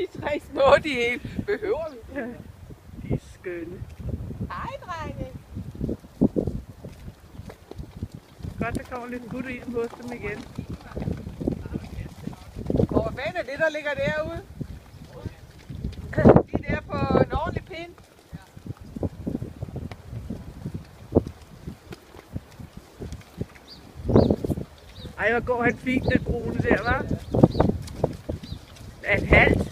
De 3 små, de helt. Behøver vi det? Ja. De er skønne. Hej, drenge. Godt, der kommer lidt gut ind hos dem igen. Og hvad fanden er det, der ligger derude? De der på en ordentlig pind. Ej, hvor går han fint, den brune der, hva'? Er et halvt?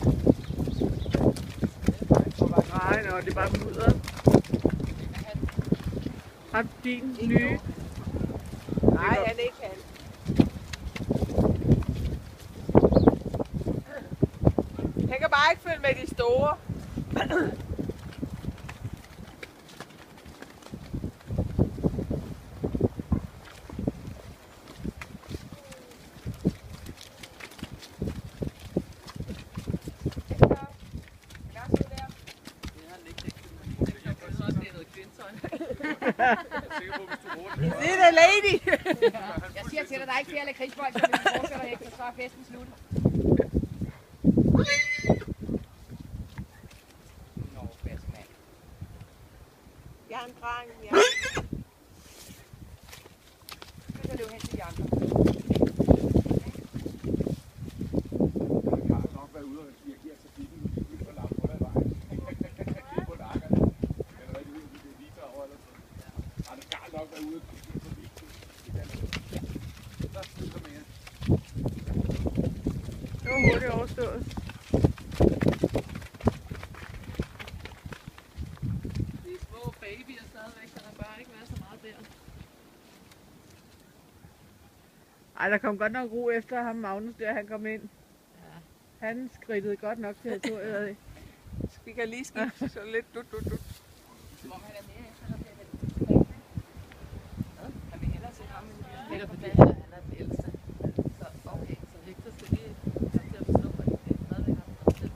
Nej, nå, det er bare mudder. Har din nye? Nej, han er ikke halv. Han kan bare ikke følge med de store. Is it a lady? Jeg siger til dig, der er ikke flere lakridsbold, så vi fortsætter ikke, så er festen sluttet. Nå, fast mand. Jeg er en dreng, ja. Så kan du hen til de andre. Jeg har nok været ude og dirigere trafikken ud for langt under vejen. Lige på nakkerne. Eller hvad det ud, det er lige derovre eller sådan. Har det skal nok været ude og dirigere trafikken. Der slutter mere. Det var hurtigt overstået. De er små babyer stadigvæk, så der bør ikke være så meget der. Ej, der kom godt nok ro efter ham, Magnus, der han kom ind. Ja. Han skridtede godt nok territoriet af. Vi kan lige skifte så lidt dut. Hvor han er mere efter, der bliver det tilbage. Han vil hellere se ham end det. Eller fordi han er den ældste. Så okay, så Victor skal lige komme til at forstå, at det er stadigvæk ham, der selv.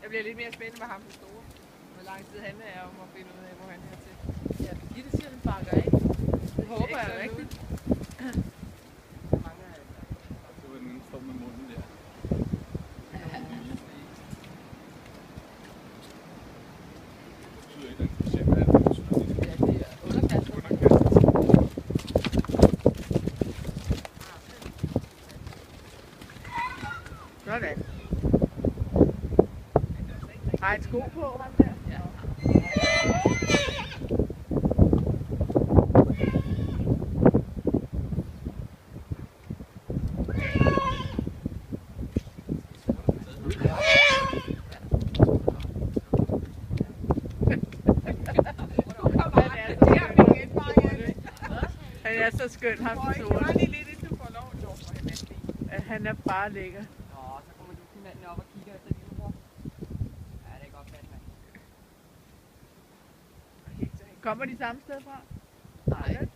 Jeg bliver lidt mere spændende med ham den store. Hvor lang tid han er om at finde ud af, hvor han er til. Ja, Birgitte siger, den bakker af. Det håber jeg rigtigt. Mange af så var den står med munden der. Det betyder ikke, at den selv er det betyder, at Ja, det er underkastet. Sådan. Har han sko på, ham der? Ja. Han er så skøn, ham den Jeg store. var lige lidt, inden du får lov, Dorf, og han er fint. Ja, han er bare lækker. Nå, så kommer du manden op og kigger efter lillebror. Ja, det er godt fat, mand. Kommer de samme sted fra? Nej,